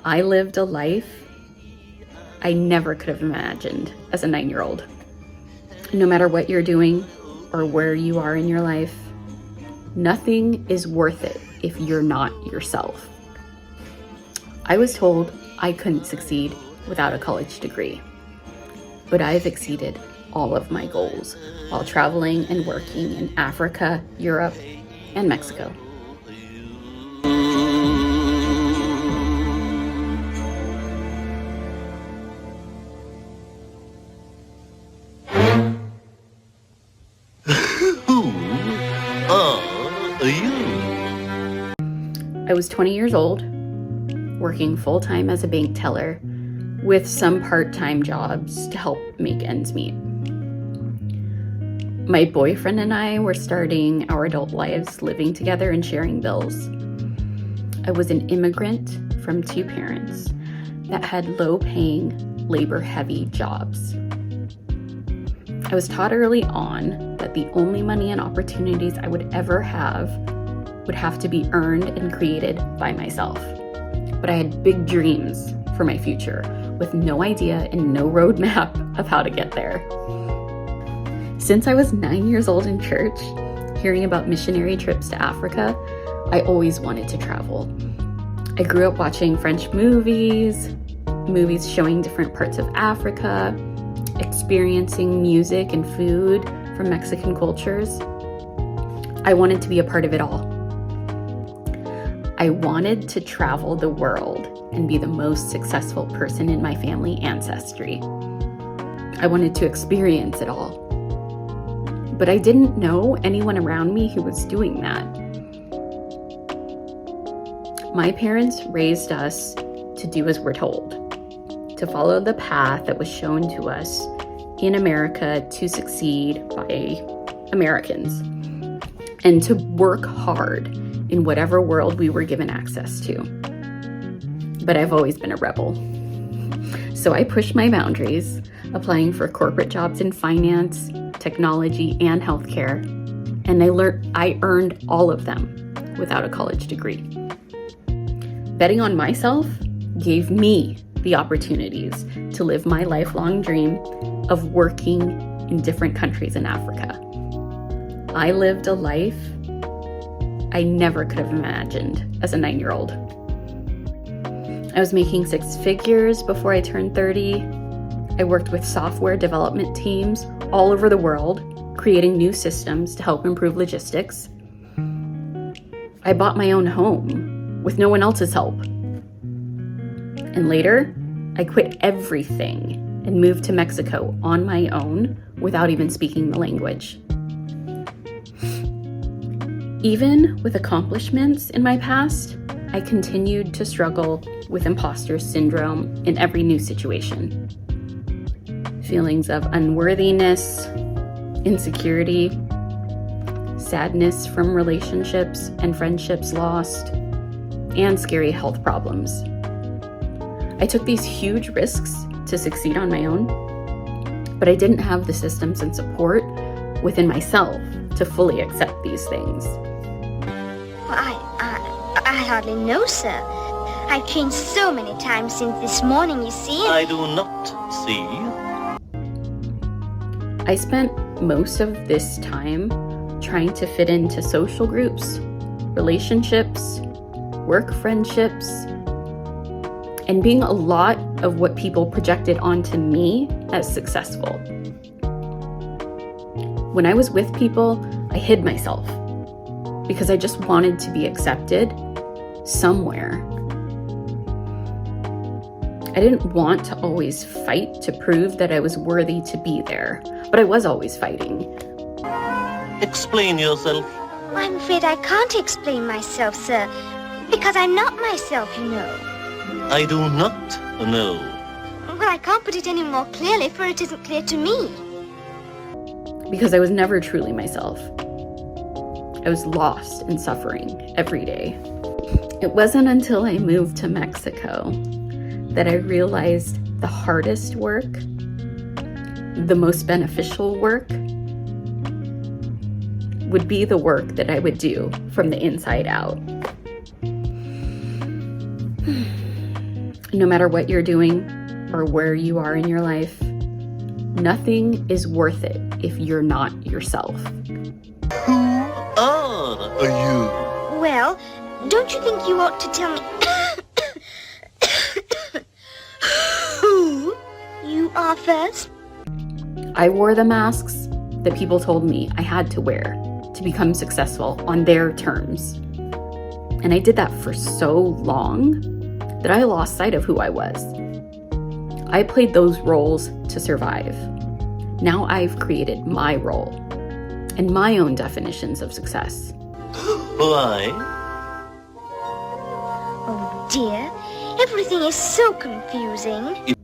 I lived a life I never could have imagined as a 9-year-old. No matter what you're doing or where you are in your life, nothing is worth it if you're not yourself. I was told I couldn't succeed without a college degree, but I've exceeded all of my goals while traveling and working in Africa, Europe, and Mexico. I was 20 years old, working full-time as a bank teller with some part-time jobs to help make ends meet. My boyfriend and I were starting our adult lives living together and sharing bills. I was an immigrant from 2 parents that had low-paying, labor-heavy jobs. I was taught early on that the only money and opportunities I would ever have would have to be earned and created by myself. But I had big dreams for my future with no idea and no roadmap of how to get there. Since I was 9 years old in church, hearing about missionary trips to Africa, I always wanted to travel. I grew up watching French movies showing different parts of Africa, experiencing music and food from Mexican cultures. I wanted to be a part of it all. I wanted to travel the world and be the most successful person in my family ancestry. I wanted to experience it all. But I didn't know anyone around me who was doing that. My parents raised us to do as we're told, to follow the path that was shown to us in America to succeed by Americans, and to work hard in whatever world we were given access to. But I've always been a rebel. So I pushed my boundaries, applying for corporate jobs in finance, technology, and healthcare, and I earned all of them without a college degree. Betting on myself gave me the opportunities to live my lifelong dream of working in different countries in Africa. I lived a life I never could have imagined as a 9-year-old. I was making 6 figures before I turned 30. I worked with software development teams all over the world, creating new systems to help improve logistics. I bought my own home with no one else's help. And later, I quit everything and moved to Mexico on my own without even speaking the language. Even with accomplishments in my past, I continued to struggle with imposter syndrome in every new situation. Feelings of unworthiness, insecurity, sadness from relationships and friendships lost, and scary health problems. I took these huge risks to succeed on my own, but I didn't have the systems and support within myself to fully accept these things. I hardly know, sir. I've changed so many times since this morning, you see. I do not see. I spent most of this time trying to fit into social groups, relationships, work friendships, and being a lot of what people projected onto me as successful. When I was with people, I hid myself because I just wanted to be accepted somewhere. I didn't want to always fight to prove that I was worthy to be there, but I was always fighting. Explain yourself. I'm afraid I can't explain myself, sir, because I'm not myself, you know. I do not know. Well, I can't put it any more clearly, for it isn't clear to me. Because I was never truly myself. I was lost and suffering every day. It wasn't until I moved to Mexico that I realized the hardest work, the most beneficial work, would be the work that I would do from the inside out. No matter what you're doing or where you are in your life, nothing is worth it if you're not yourself. Who are you? Well, don't you think you ought to tell me who you are first? I wore the masks that people told me I had to wear to become successful on their terms. And I did that for so long that I lost sight of who I was. I played those roles to survive. Now I've created my role and my own definitions of success. Why? Oh dear, everything is so confusing.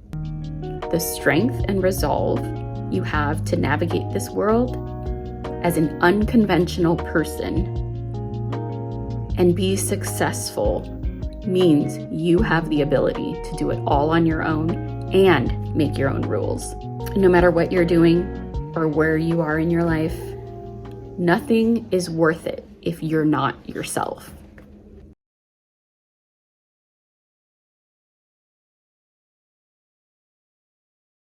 The strength and resolve you have to navigate this world as an unconventional person and be successful means you have the ability to do it all on your own and make your own rules. No matter what you're doing or where you are in your life, nothing is worth it if you're not yourself.